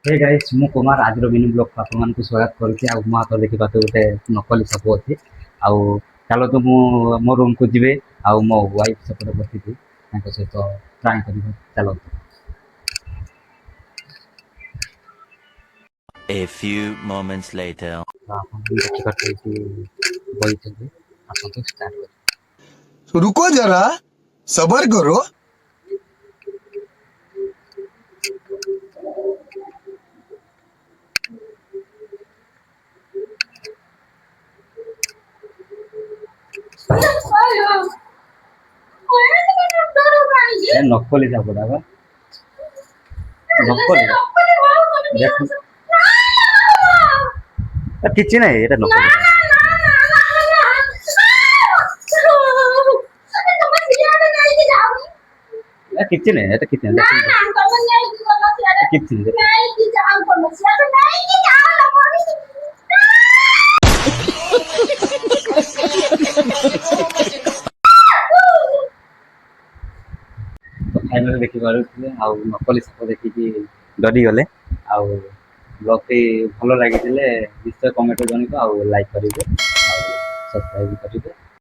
Hey guys मु कुमार आज mini blog को आपन को स्वागत करूची आ मु तो देखि पाते गोटे नकली साप अछि आ चलो तो मु मो रूम को जिवे आ मो वाइफ सपटे बसी थी ताको सहित ट्राई करिवे चलो। A few moments later. आपन देखि पाते कि बई चली आपन तो स्टार्ट कर। रुको जरा सबर करो। ए नकली साप दागा नकली देख किछि नै एटा नकली किछि नै एटा किछि नै किछि तो फाइनल देखि पारुथिले आ नकली साप देखि डरी गले आ ब्लॉग टी भलो लागिथिले निश्चय कमेंट जणिको आ लाइक करिवे आ सब्सक्राइब करिवे।